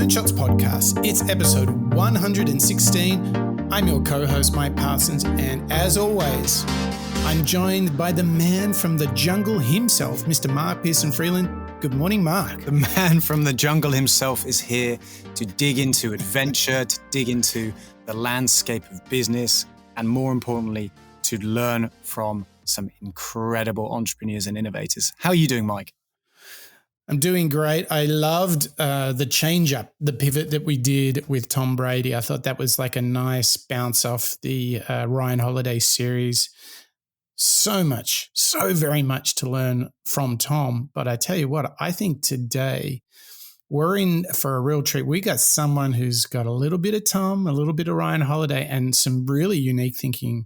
Moonshots Podcast. It's episode 116. I'm your co-host, Mike Parsons, and as always, I'm joined by the man from the jungle himself, Mr. Mark Pearson Freeland. Good morning, Mark. The man from the jungle himself is here to dig into adventure, to dig into the landscape of business, and more importantly, to learn from some incredible entrepreneurs and innovators. How are you doing, Mike? I'm doing great. I loved the change up, the pivot that we did with Tom Brady. I thought that was like a nice bounce off the Ryan Holiday series. So very much to learn from Tom. But I tell you what, I think today we're in for a real treat. We got someone who's got a little bit of Tom, a little bit of Ryan Holiday, and some really unique thinking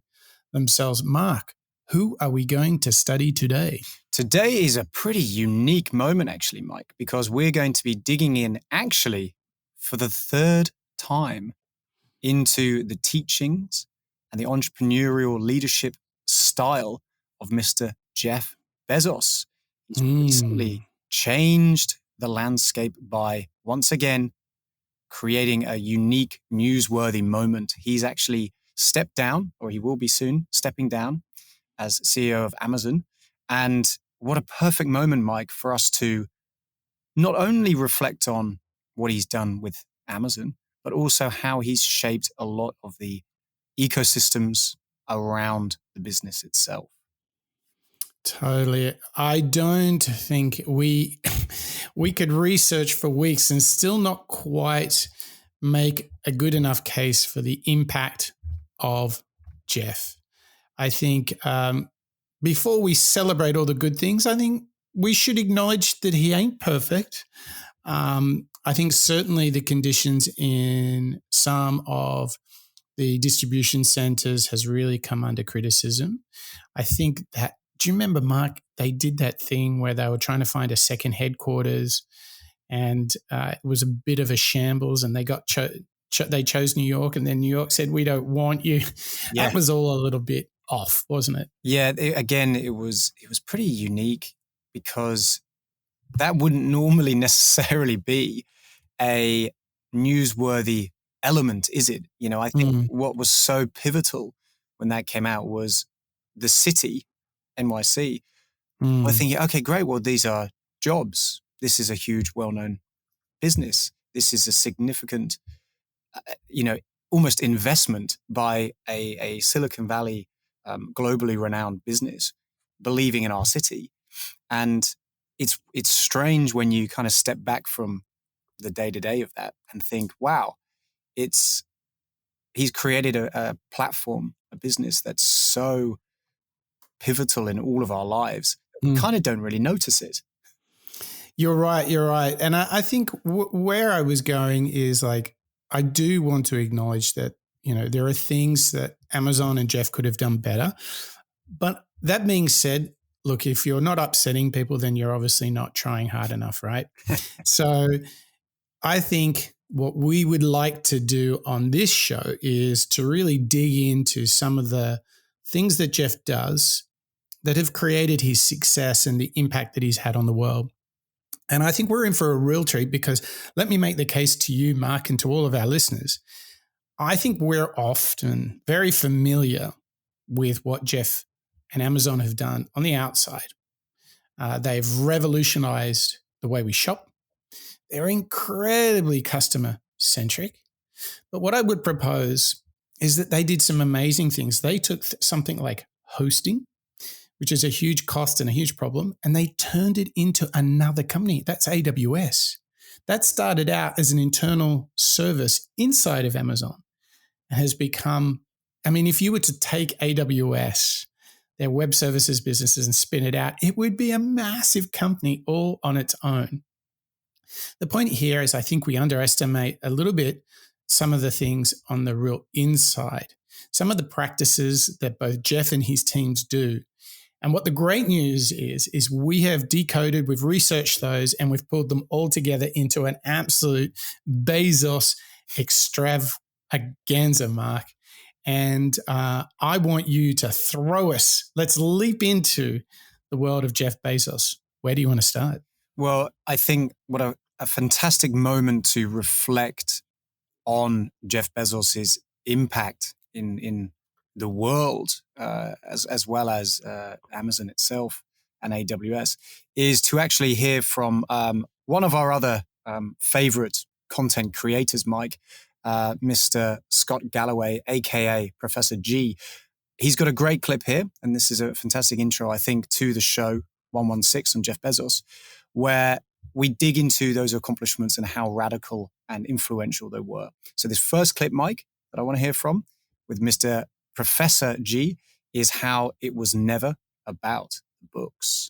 themselves. Mark, who are we going to study today? Today is a pretty unique moment, actually, Mike, because we're going to be digging in, actually, for the third time into the teachings and the entrepreneurial leadership style of Mr. Jeff Bezos. He's recently changed the landscape by, once again, creating a unique, newsworthy moment. He's actually stepped down, or he will be soon stepping down as CEO of Amazon. And what a perfect moment, Mike, for us to not only reflect on what he's done with Amazon, but also how he's shaped a lot of the ecosystems around the business itself. Totally. I don't think we could research for weeks and still not quite make a good enough case for the impact of Jeff. I think before we celebrate all the good things, I think we should acknowledge that he ain't perfect. I think certainly the conditions in some of the distribution centers has really come under criticism. I think that, do you remember, Mark, they did that thing where they were trying to find a second headquarters and it was a bit of a shambles and they got they chose New York and then New York said, we don't want you. Yeah. That was all a little bit off, wasn't it? Yeah, it was pretty unique because that wouldn't normally necessarily be a newsworthy element, is it? You know, I think what was so pivotal when that came out was the city, NYC. We're thinking, okay, great. Well, these are jobs. This is a huge, well-known business. This is a significant, almost investment by a Silicon Valley globally renowned business believing in our city. And it's strange when you kind of step back from the day-to-day of that and think, wow, he's created a platform, a business that's so pivotal in all of our lives. We kind of don't really notice it. You're right. And I think where I was going is like, I do want to acknowledge that, you know, there are things that Amazon and Jeff could have done better. But that being said, look, if you're not upsetting people, then you're obviously not trying hard enough, right? So I think what we would like to do on this show is to really dig into some of the things that Jeff does that have created his success and the impact that he's had on the world. And I think we're in for a real treat because let me make the case to you, Mark, and to all of our listeners. I think we're often very familiar with what Jeff and Amazon have done on the outside. They've revolutionized the way we shop. They're incredibly customer-centric. But what I would propose is that they did some amazing things. They took something like hosting, which is a huge cost and a huge problem, and they turned it into another company. That's AWS. That started out as an internal service inside of Amazon and has become, I mean, if you were to take AWS, their web services businesses, and spin it out, it would be a massive company all on its own. The point here is I think we underestimate a little bit some of the things on the real inside, some of the practices that both Jeff and his teams do. And what the great news is we have decoded, we've researched those, and we've pulled them all together into an absolute Bezos extravaganza, Mark. And I want you to throw us. Let's leap into the world of Jeff Bezos. Where do you want to start? Well, I think what a fantastic moment to reflect on Jeff Bezos' impact in the world, as well as Amazon itself and AWS, is to actually hear from one of our other favorite content creators, Mike, Mr. Scott Galloway, aka Professor G. He's got a great clip here, and this is a fantastic intro, I think, to the show 116 on Jeff Bezos, where we dig into those accomplishments and how radical and influential they were. So this first clip, Mike, that I want to hear from with Mr. Professor G is how it was never about the books.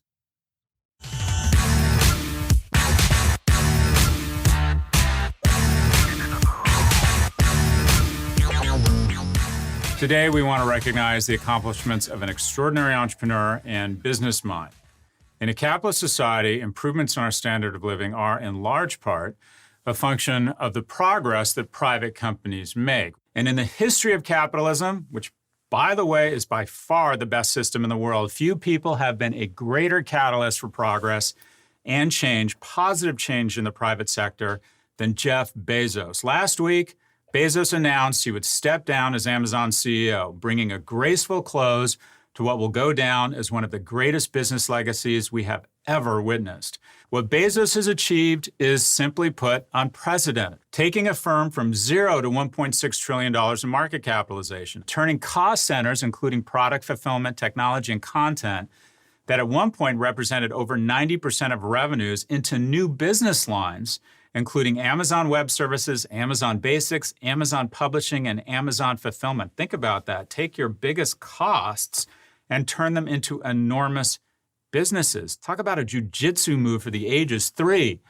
Today, we want to recognize the accomplishments of an extraordinary entrepreneur and business mind. In a capitalist society, improvements in our standard of living are, in large part, a function of the progress that private companies make. And in the history of capitalism, which, by the way, is by far the best system in the world, few people have been a greater catalyst for progress and change, positive change in the private sector, than Jeff Bezos. Last week, Bezos announced he would step down as Amazon CEO, bringing a graceful close to what will go down as one of the greatest business legacies we have ever witnessed. What Bezos has achieved is, simply put, unprecedented, taking a firm from zero to $1.6 trillion in market capitalization, turning cost centers, including product fulfillment, technology, and content, that at one point represented over 90% of revenues, into new business lines, including Amazon Web Services, Amazon Basics, Amazon Publishing, and Amazon Fulfillment. Think about that. Take your biggest costs and turn them into enormous businesses. Talk about a jujitsu move for the ages. 3,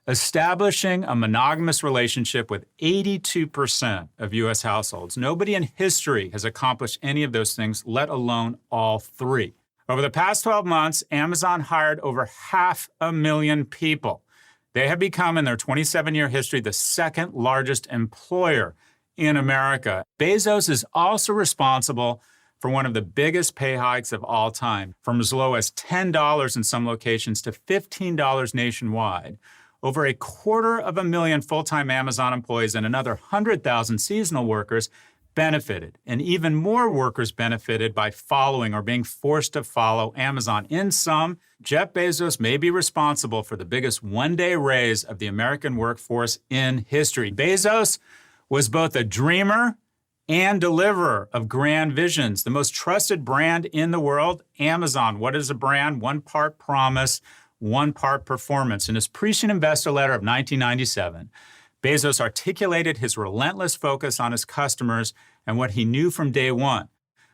establishing a monogamous relationship with 82% of U.S. households. Nobody in history has accomplished any of those things, let alone all 3. Over the past 12 months, Amazon hired over 500,000 people. They have become, in their 27-year history, the second largest employer in America. Bezos is also responsible for one of the biggest pay hikes of all time, from as low as $10 in some locations to $15 nationwide. Over 250,000 full-time Amazon employees and another 100,000 seasonal workers benefited, and even more workers benefited by following or being forced to follow Amazon. In sum, Jeff Bezos may be responsible for the biggest one-day raise of the American workforce in history. Bezos was both a dreamer and deliverer of grand visions. The most trusted brand in the world, Amazon. What is a brand? One part promise, one part performance. In his prescient investor letter of 1997, Bezos articulated his relentless focus on his customers and what he knew from day one.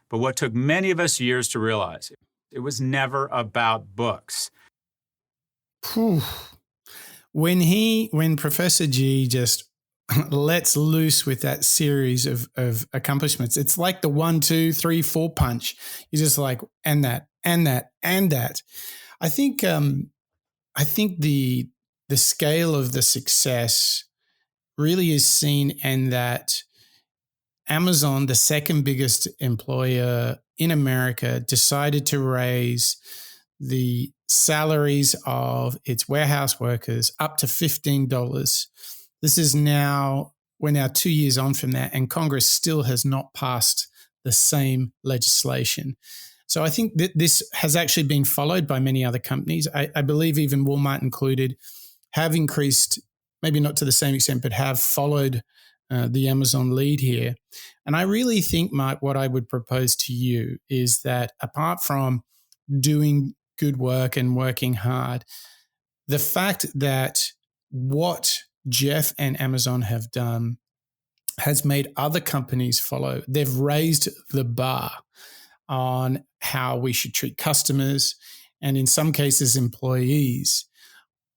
But what took many of us years to realize, it was never about books. Whew. When Professor G just lets loose with that series of accomplishments, it's like the 1, 2, 3, 4 punch. You're just like, and that, and that, and that. I think the scale of the success really is seen in that Amazon, the second biggest employer in America, decided to raise the salaries of its warehouse workers up to $15. This is we're now 2 years on from that, and Congress still has not passed the same legislation. So I think that this has actually been followed by many other companies. I believe even Walmart included have increased, maybe not to the same extent, but have followed the Amazon lead here. And I really think, Mark, what I would propose to you is that apart from doing good work and working hard, the fact that what Jeff and Amazon have done has made other companies follow. They've raised the bar on how we should treat customers and, in some cases, employees.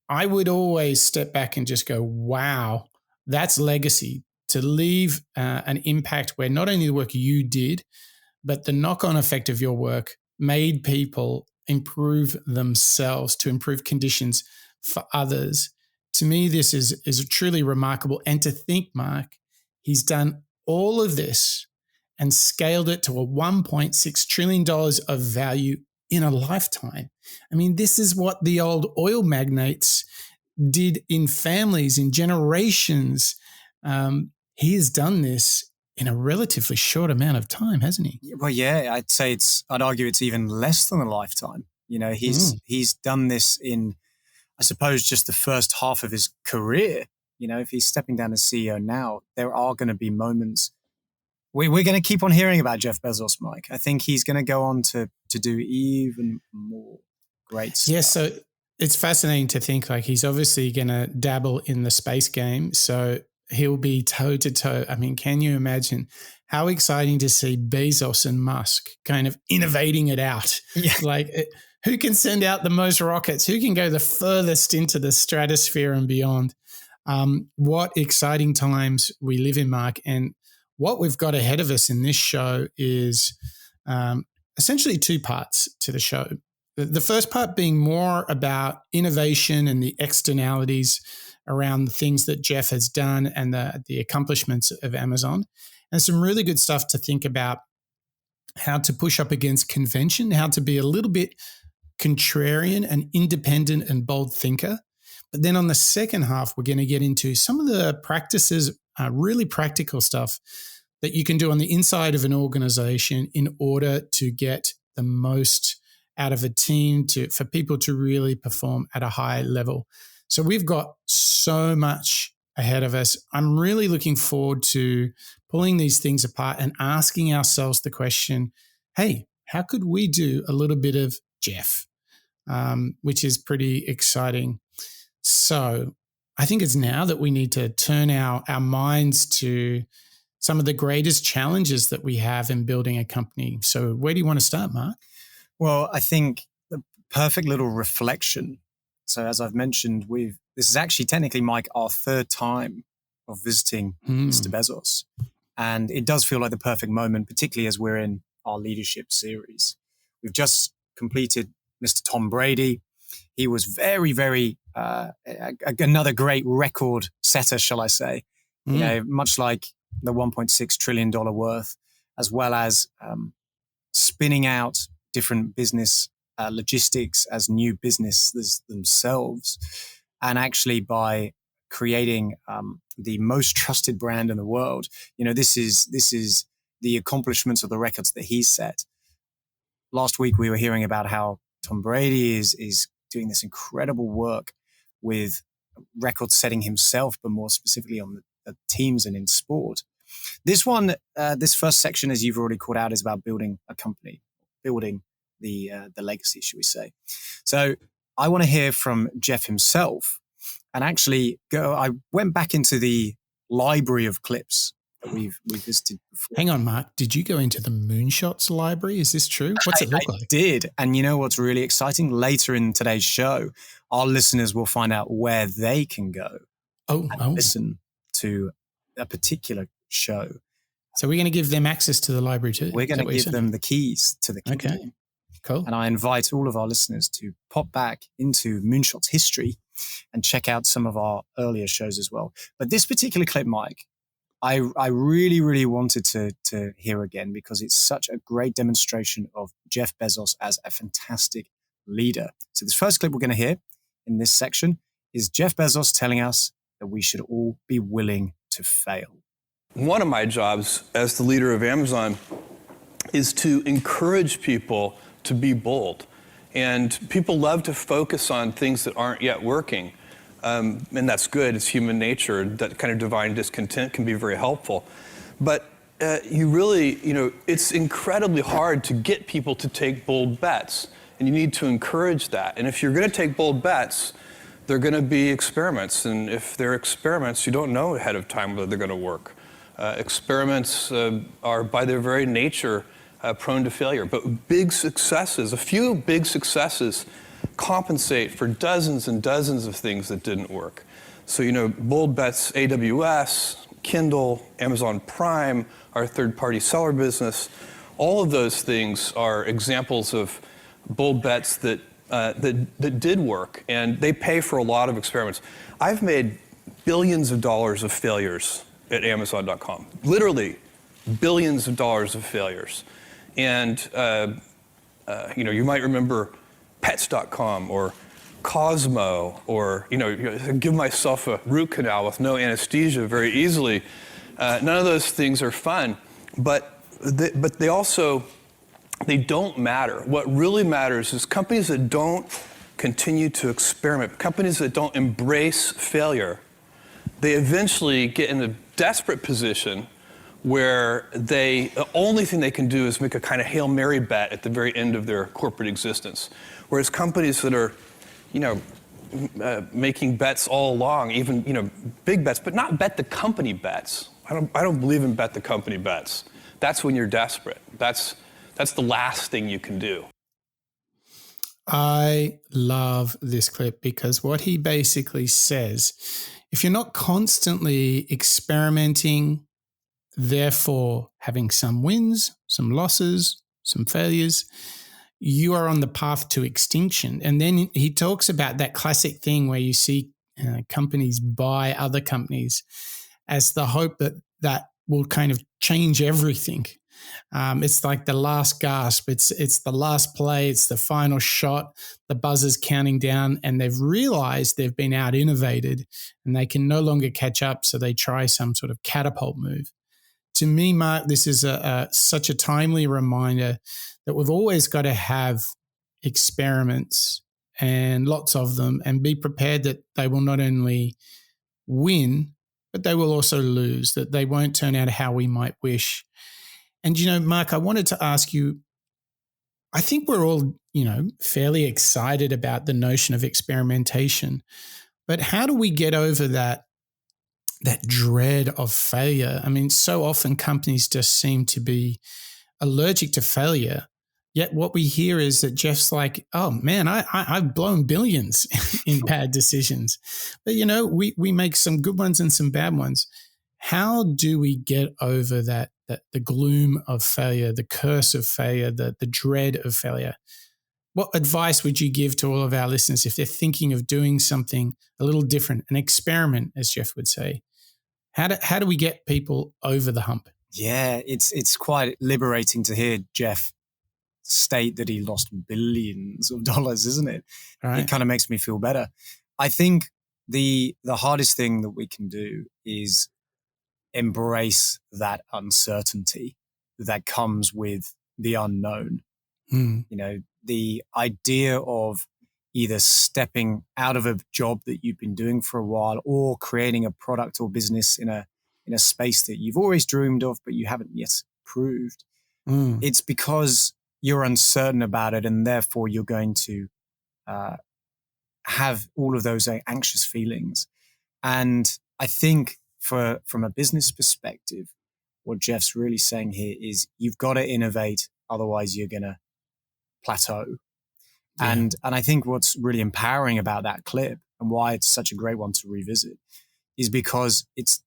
I would always step back and just go, wow, that's legacy. To leave an impact where not only the work you did, but the knock-on effect of your work made people improve themselves to improve conditions for others. To me, this is truly remarkable. And to think, Mark, he's done all of this and scaled it to a $1.6 trillion of value in a lifetime. I mean, this is what the old oil magnates did in families, in generations. He has done this in a relatively short amount of time, hasn't he? Well, yeah, I'd argue it's even less than a lifetime. He's done this in, I suppose, just the first half of his career. If he's stepping down as CEO now, there are going to be moments. We're going to keep on hearing about Jeff Bezos, Mike. I think he's going to go on to do even more great stuff. Yeah, so it's fascinating to think like he's obviously going to dabble in the space game. So he'll be toe to toe. I mean, can you imagine how exciting to see Bezos and Musk kind of innovating it out? Yeah. Like, who can send out the most rockets? Who can go the furthest into the stratosphere and beyond? What exciting times we live in, Mark. And what we've got ahead of us in this show is essentially two parts to the show. The first part being more about innovation and the externalities around the things that Jeff has done and the accomplishments of Amazon, and some really good stuff to think about how to push up against convention, how to be a little bit contrarian and independent and bold thinker. But then on the second half, we're going to get into some of the practices, really practical stuff that you can do on the inside of an organization in order to get the most out of a team, for people to really perform at a high level. So we've got so much ahead of us. I'm really looking forward to pulling these things apart and asking ourselves the question, hey, how could we do a little bit of Jeff? Which is pretty exciting. So I think it's now that we need to turn our minds to some of the greatest challenges that we have in building a company. So where do you want to start, Mark? Well, I think the perfect little reflection. So as I've mentioned, this is actually technically, Mike, our third time of visiting Mr. Bezos. And it does feel like the perfect moment, particularly as we're in our leadership series. We've just completed Mr. Tom Brady. He was very, very, another great record setter, shall I say. Much like the $1.6 trillion worth, as well as spinning out different business logistics as new businesses themselves. And actually by creating the most trusted brand in the world, this is the accomplishments of the records that he set. Last week, we were hearing about how Tom Brady is doing this incredible work with record setting himself, but more specifically on the teams and in sport. This first section, as you've already called out, is about building a company, building the legacy, should we say. So I want to hear from Jeff himself, and actually I went back into the library of clips that we've visited before. Hang on, Mark. Did you go into the Moonshots library? Is this true? What's it look like? I did. And you know what's really exciting? Later in today's show, our listeners will find out where they can go and listen to a particular show. So we're going to give them access to the library too? We're going to give them the keys to the kingdom. Okay, cool. And I invite all of our listeners to pop back into Moonshots history and check out some of our earlier shows as well. But this particular clip, Mike, I really, really wanted to hear again because it's such a great demonstration of Jeff Bezos as a fantastic leader. So this first clip we're going to hear in this section is Jeff Bezos telling us that we should all be willing to fail. One of my jobs as the leader of Amazon is to encourage people to be bold. And people love to focus on things that aren't yet working. And that's good. It's human nature. That kind of divine discontent can be very helpful. But it's incredibly hard to get people to take bold bets. And you need to encourage that. And if you're going to take bold bets, they're going to be experiments. And if they're experiments, you don't know ahead of time whether they're going to work. Experiments are by their very nature prone to failure. But a few big successes compensate for dozens and dozens of things that didn't work. So, bold bets, AWS, Kindle, Amazon Prime, our third-party seller business, all of those things are examples of bold bets that did work, and they pay for a lot of experiments. I've made billions of dollars of failures at Amazon.com, literally billions of dollars of failures. And, you might remember Pets.com or Cosmo, or give myself a root canal with no anesthesia very easily. None of those things are fun, but they don't matter. What really matters is companies that don't continue to experiment, companies that don't embrace failure. They eventually get in a desperate position where the only thing they can do is make a kind of Hail Mary bet at the very end of their corporate existence. Whereas companies that are, making bets all along, even, big bets, but not bet the company bets. I don't believe in bet the company bets. That's when you're desperate. That's the last thing you can do. I love this clip because what he basically says, if you're not constantly experimenting, therefore having some wins, some losses, some failures, you are on the path to extinction. And then he talks about that classic thing where you see companies buy other companies as the hope that will kind of change everything. It's like the last gasp. It's the last play. It's the final shot. The buzzer's counting down, and they've realized they've been out innovated and they can no longer catch up. So they try some sort of catapult move. To me, Mark, this is such a timely reminder that we've always got to have experiments, and lots of them, and be prepared that they will not only win, but they will also lose, that they won't turn out how we might wish. And, Mark, I wanted to ask you, I think we're all, fairly excited about the notion of experimentation, but how do we get over that dread of failure? I mean, so often companies just seem to be allergic to failure. Yet what we hear is that Jeff's like, oh man, I've blown billions in bad decisions. But, we make some good ones and some bad ones. How do we get over that the gloom of failure, the curse of failure, the dread of failure? What advice would you give to all of our listeners if they're thinking of doing something a little different, an experiment, as Jeff would say? How do we get people over the hump? Yeah, it's quite liberating to hear Jeff state that he lost billions of dollars, isn't it? Right. It kind of makes me feel better. I think the hardest thing that we can do is embrace that uncertainty that comes with the unknown. The idea of either stepping out of a job that you've been doing for a while, or creating a product or business in a space that you've always dreamed of, but you haven't yet proved. It's because you're uncertain about it, and therefore you're going to have all of those anxious feelings. And I think from a business perspective, what Jeff's really saying here is you've got to innovate, otherwise you're going to plateau. Yeah. And I think what's really empowering about that clip, and why it's such a great one to revisit, is because it's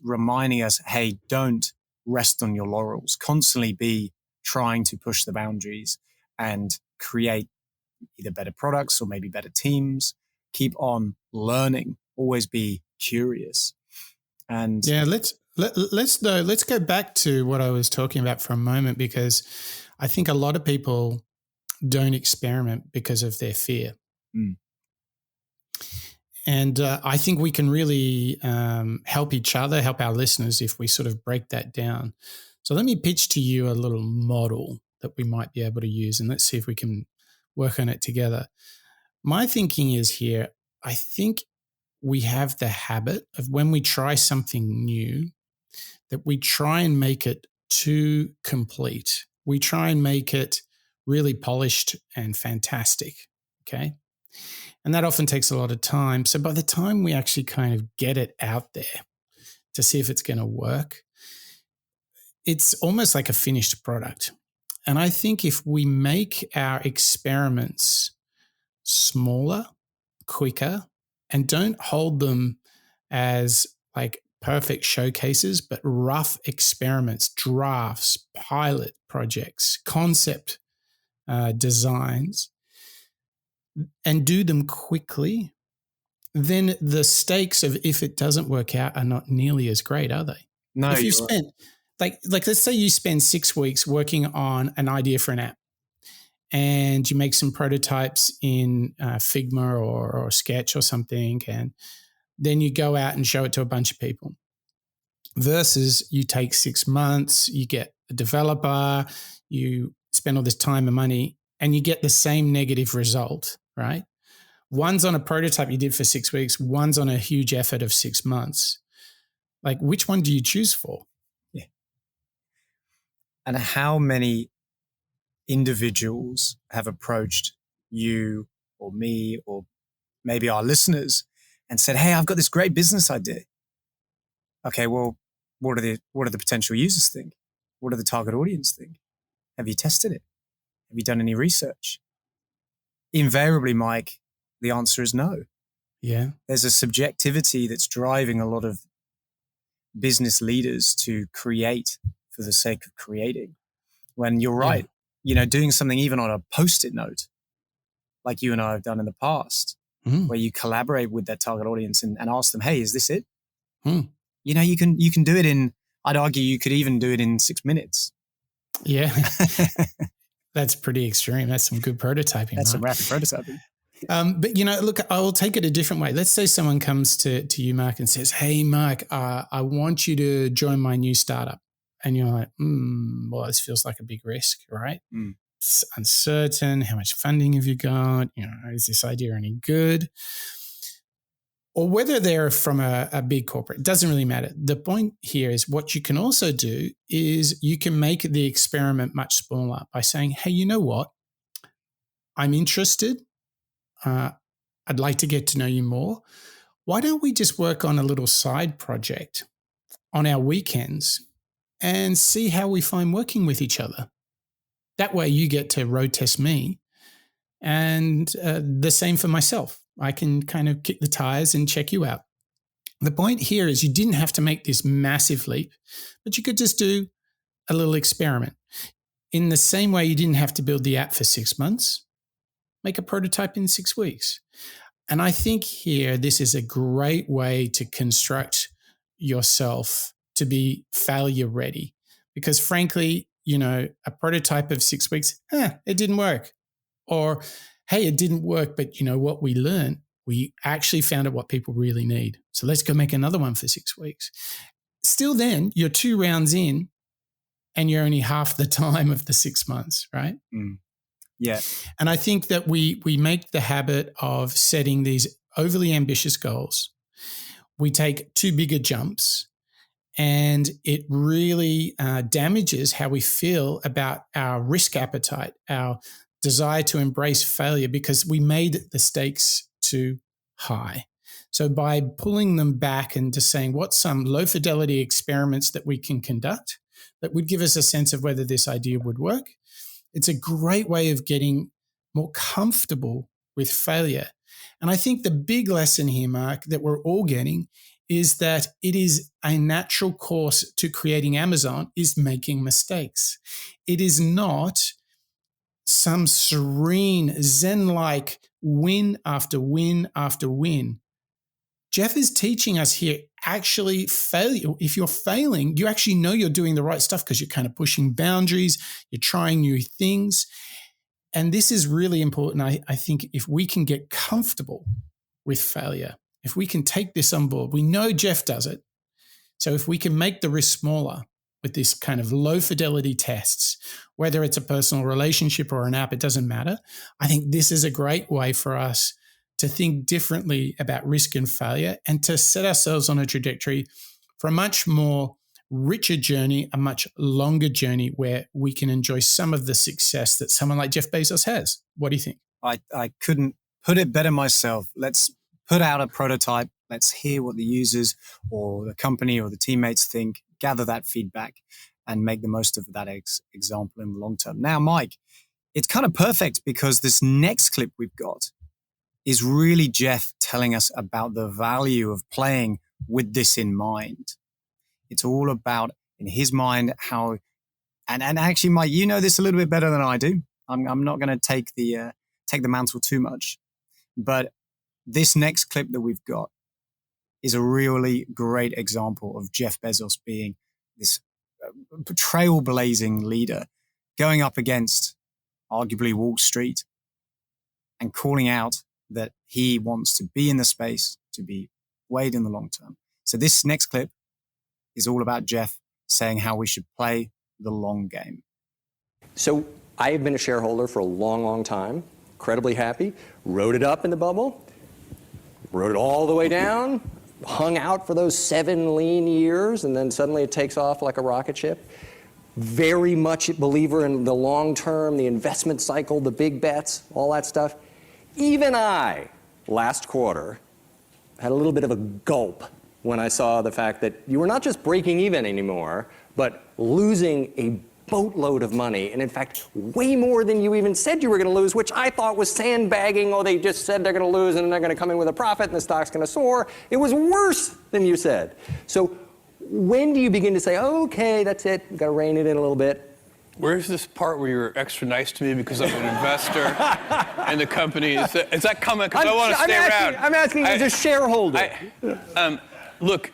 reminding us, hey, don't rest on your laurels. Constantly be trying to push the boundaries and create either better products or maybe better teams. Keep on learning. Always be curious. And yeah, let's go back to what I was talking about for a moment, because I think a lot of people don't experiment because of their fear. And I think we can really help each other, help our listeners, if we sort of break that down. So let me pitch to you a little model that we might be able to use, and let's see if we can work on it together. My thinking is here, I think we have the habit of, when we try something new, that we try and make it too complete. We try and make it really polished and fantastic, okay? And that often takes a lot of time. So by the time we actually kind of get it out there to see if it's going to work, it's almost like a finished product. And I think if we make our experiments smaller, quicker, and don't hold them as like perfect showcases, but rough experiments, drafts, pilot projects, concept designs, and do them quickly, then the stakes of if it doesn't work out are not nearly as great, are they? No, if you spend like let's say you spend 6 weeks working on an idea for an app, and you make some prototypes in Figma or Sketch or something, and then you go out and show it to a bunch of people. Versus you take 6 months, you get a developer, you spend all this time and money, and you get the same negative result, right? One's on a prototype you did for 6 weeks, one's on a huge effort of 6 months. Like, which one do you choose for? Yeah. And how many individuals have approached you or me or maybe our listeners and said, hey, I've got this great business idea. Okay, well, what do the potential users think? What do the target audience think? Have you tested it? Have you done any research? Invariably, Mike, the answer is no. Yeah. There's a subjectivity that's driving a lot of business leaders to create for the sake of creating. When you're right, doing something even on a Post-it note, like you and I have done in the past, where you collaborate with that target audience and ask them, hey, is this it? You can do it in, I'd argue you could even do it in 6 minutes. Yeah. That's pretty extreme. That's some good prototyping. That's some rapid prototyping. But, look, I will take it a different way. Let's say someone comes to you, Mark, and says, hey, Mark, I want you to join my new startup. And you're like, well, this feels like a big risk, right? It's uncertain. How much funding have you got? Is this idea any good? Or whether they're from a big corporate, it doesn't really matter. The point here is what you can also do is you can make the experiment much smaller by saying, hey, you know what? I'm interested. I'd like to get to know you more. Why don't we just work on a little side project on our weekends and see how we find working with each other? That way you get to road test me, and the same for myself. I can kind of kick the tires and check you out. The point here is you didn't have to make this massive leap, but you could just do a little experiment. In the same way you didn't have to build the app for 6 months, make a prototype in 6 weeks. And I think here, this is a great way to construct yourself to be failure ready. Because frankly, a prototype of 6 weeks, it didn't work. Or, hey, it didn't work, but what we learned, we actually found out what people really need. So let's go make another one for 6 weeks. Still then, you're 2 rounds in and you're only half the time of the 6 months, right? Yeah. And I think that we make the habit of setting these overly ambitious goals. We take too big a jumps, and it really damages how we feel about our risk appetite, our desire to embrace failure, because we made the stakes too high. So by pulling them back and just saying, what's some low fidelity experiments that we can conduct that would give us a sense of whether this idea would work, it's a great way of getting more comfortable with failure. And I think the big lesson here, Mark, that we're all getting is that it is a natural course to creating Amazon is making mistakes. It is not some serene, Zen-like win after win after win. Jeff is teaching us here, actually failure. If you're failing, you actually know you're doing the right stuff because you're kind of pushing boundaries, you're trying new things. And this is really important. I think if we can get comfortable with failure, if we can take this on board, we know Jeff does it. So if we can make the risk smaller with this kind of low fidelity tests, whether it's a personal relationship or an app, it doesn't matter. I think this is a great way for us to think differently about risk and failure and to set ourselves on a trajectory for a much more richer journey, a much longer journey where we can enjoy some of the success that someone like Jeff Bezos has. What do you think? I couldn't put it better myself. Let's put out a prototype. Let's hear what the users or the company or the teammates think, gather that feedback and make the most of that example in the long term. Now, Mike, it's kind of perfect because this next clip we've got is really Jeff telling us about the value of playing with this in mind. It's all about, in his mind, how, and actually, Mike, you know this a little bit better than I do. I'm not going to take the mantle too much, but this next clip that we've got is a really great example of Jeff Bezos being this trailblazing leader going up against arguably Wall Street, and calling out that he wants to be in the space to be weighed in the long term. So this next clip is all about Jeff saying how we should play the long game. So I have been a shareholder for a long, long time, incredibly happy, rode it up in the bubble, rode it all the way down, hung out for those 7 lean years, and then suddenly it takes off like a rocket ship. Very much a believer in the long term, the investment cycle, the big bets, all that stuff. Even I, last quarter, had a little bit of a gulp when I saw the fact that you were not just breaking even anymore, but losing a boatload of money, and in fact, way more than you even said you were going to lose, which I thought was sandbagging. Oh, they just said they're going to lose, and then they're going to come in with a profit, and the stock's going to soar. It was worse than you said. So when do you begin to say, okay, that's it, we've got to rein it in a little bit? Where's this part where you're extra nice to me because I'm an investor in the company? Is that coming? Because I want to stay around. I'm asking as a shareholder. Look,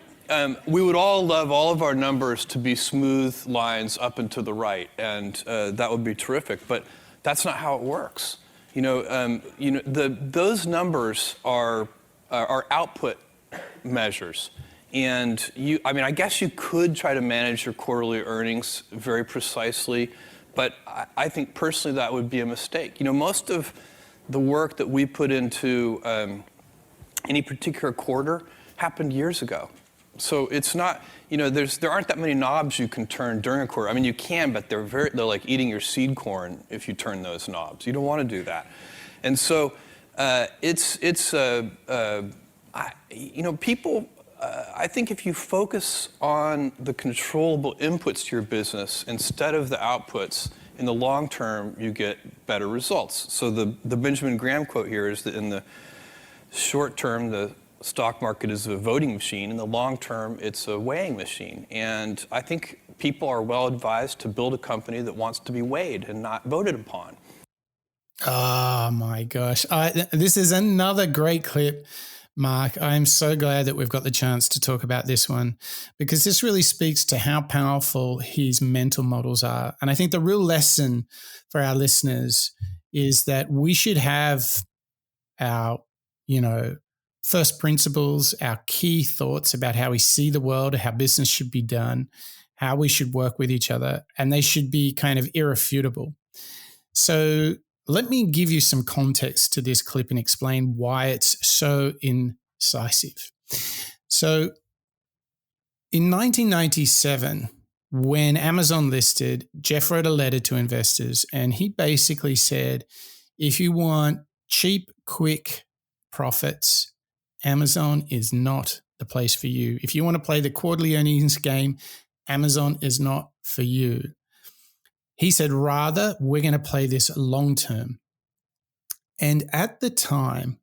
we would all love all of our numbers to be smooth lines up and to the right, and that would be terrific. But that's not how it works. Those numbers are output measures. And I guess you could try to manage your quarterly earnings very precisely, but I think personally that would be a mistake. Most of the work that we put into any particular quarter happened years ago. So it's not, there aren't that many knobs you can turn during a quarter. I mean, you can, but they're like eating your seed corn if you turn those knobs. You don't want to do that. And so people. I think if you focus on the controllable inputs to your business instead of the outputs, in the long term, you get better results. So the Benjamin Graham quote here is that in the short term, the stock market is a voting machine. In the long term, it's a weighing machine. And I think people are well advised to build a company that wants to be weighed and not voted upon. Oh, my gosh. This is another great clip. Mark, I'm so glad that we've got the chance to talk about this one because this really speaks to how powerful his mental models are. And I think the real lesson for our listeners is that we should have our, first principles, our key thoughts about how we see the world, how business should be done, how we should work with each other, and they should be kind of irrefutable. So let me give you some context to this clip and explain why it's so incisive. So in 1997, when Amazon listed, Jeff wrote a letter to investors, and he basically said, if you want cheap, quick profits, Amazon is not the place for you. If you want to play the quarterly earnings game, Amazon is not for you. He said, rather, we're going to play this long term. And at the time,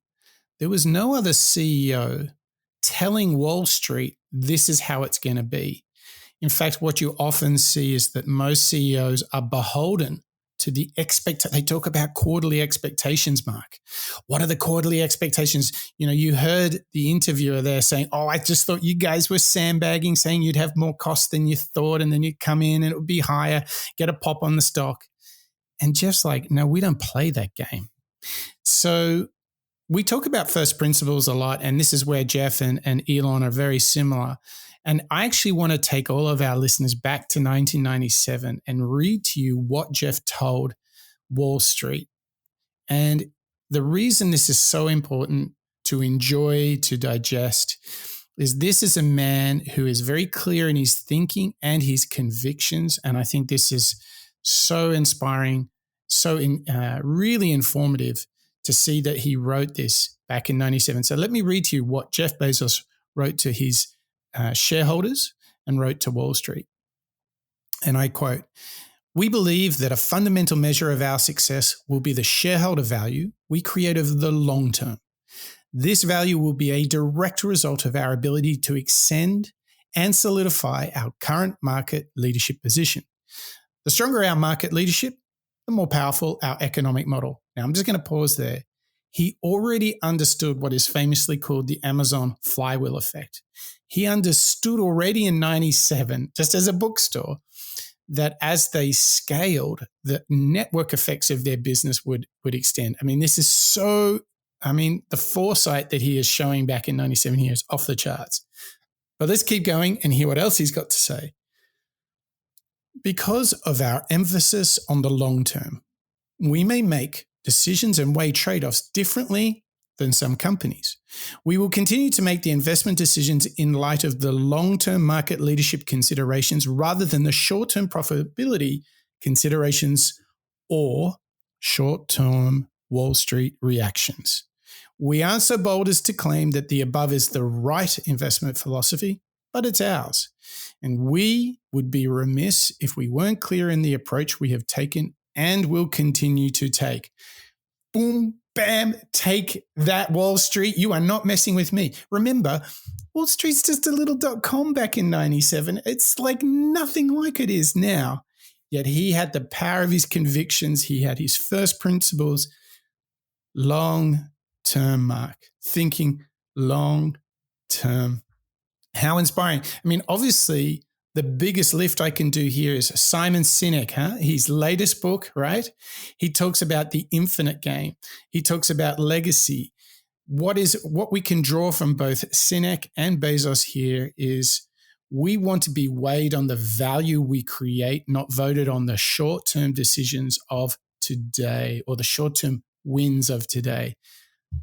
there was no other CEO telling Wall Street, this is how it's going to be. In fact, what you often see is that most CEOs are beholden to the they talk about quarterly expectations, Mark. What are the quarterly expectations? You heard the interviewer there saying, I just thought you guys were sandbagging, saying you'd have more cost than you thought, and then you'd come in and it would be higher, get a pop on the stock. And Jeff's like, no, we don't play that game. So we talk about first principles a lot, and this is where Jeff and Elon are very similar. And I actually want to take all of our listeners back to 1997 and read to you what Jeff told Wall Street. And the reason this is so important to enjoy, to digest, is this is a man who is very clear in his thinking and his convictions. And I think this is so inspiring, really informative to see that he wrote this back in 97. So let me read to you what Jeff Bezos wrote to his shareholders and wrote to Wall Street. And I quote, "We believe that a fundamental measure of our success will be the shareholder value we create over the long term. This value will be a direct result of our ability to extend and solidify our current market leadership position. The stronger our market leadership, the more powerful our economic model." Now, I'm just going to pause there. He already understood what is famously called the Amazon flywheel effect. He understood already in 97, just as a bookstore, that as they scaled, the network effects of their business would extend. I mean, this is so, the foresight that he is showing back in 97 here is off the charts. But let's keep going and hear what else he's got to say. Because of our emphasis on the long term, we may make decisions and weigh trade-offs differently than some companies. We will continue to make the investment decisions in light of the long-term market leadership considerations rather than the short-term profitability considerations or short-term Wall Street reactions. We aren't so bold as to claim that the above is the right investment philosophy, but it's ours. And we would be remiss if we weren't clear in the approach we have taken and will continue to take. Boom, bam, take that, Wall Street. You are not messing with me. Remember, Wall Street's just a little .com back in 97. It's like nothing like it is now. Yet he had the power of his convictions. He had his first principles. Long-term, Mark. Thinking long-term. How inspiring. I mean, obviously, the biggest lift I can do here is Simon Sinek, his latest book, right? He talks about the infinite game. He talks about legacy. What we can draw from both Sinek and Bezos here is we want to be weighed on the value we create, not voted on the short-term decisions of today or the short-term wins of today.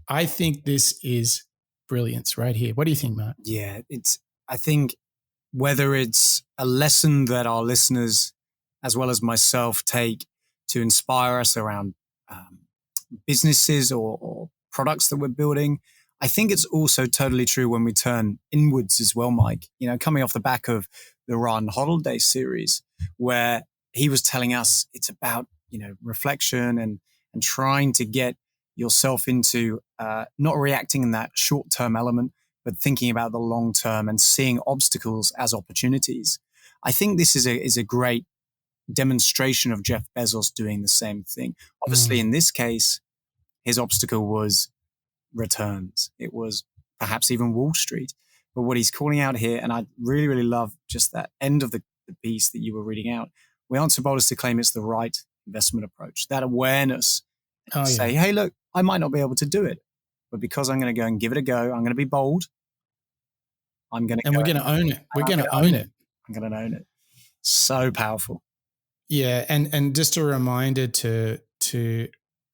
I think this is brilliance right here. What do you think, Mark? Yeah, I think whether it's a lesson that our listeners, as well as myself, take to inspire us around businesses or products that we're building, I think it's also totally true when we turn inwards as well, Mike. You know, coming off the back of the Ryan Holiday series, where he was telling us it's about, reflection and trying to get yourself into not reacting in that short-term element, but thinking about the long term and seeing obstacles as opportunities. I think this is a great demonstration of Jeff Bezos doing the same thing. Obviously, in this case, his obstacle was returns. It was perhaps even Wall Street. But what he's calling out here, and I really, really love just that end of the piece that you were reading out, we aren't so bold as to claim it's the right investment approach. That awareness, say, hey, look, I might not be able to do it, but because I'm going to go and give it a go, I'm going to be bold. We're going to own it. We're going to own it. I'm going to own it. So powerful. Yeah, and just a reminder to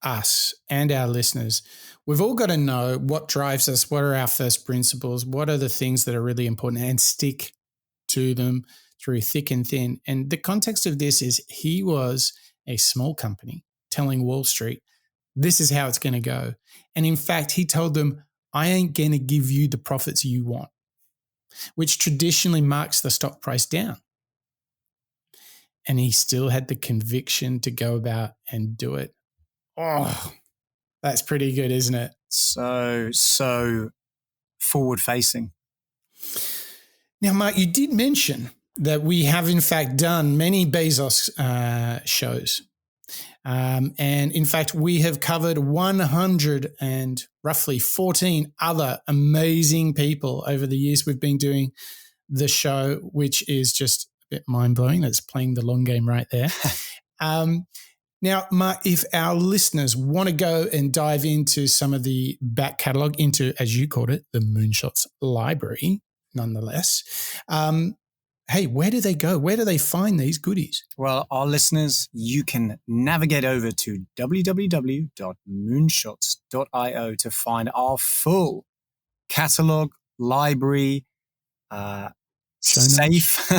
us and our listeners, we've all got to know what drives us, what are our first principles, what are the things that are really important, and stick to them through thick and thin. And the context of this is he was a small company telling Wall Street, this is how it's going to go. And in fact, he told them, I ain't going to give you the profits you want, which traditionally marks the stock price down. And he still had the conviction to go about and do it. Oh, that's pretty good, isn't it? So forward-facing. Now, Mark, you did mention that we have in fact done many Bezos shows. And in fact, we have covered 100 and roughly 14 other amazing people over the years we've been doing the show, which is just a bit mind-blowing. That's playing the long game right there. Now, Mark, if our listeners want to go and dive into some of the back catalogue, into, as you called it, the Moonshots library, nonetheless, hey, where do they go? Where do they find these goodies? Well, our listeners, you can navigate over to www.moonshots.io to find our full catalog, library, safe,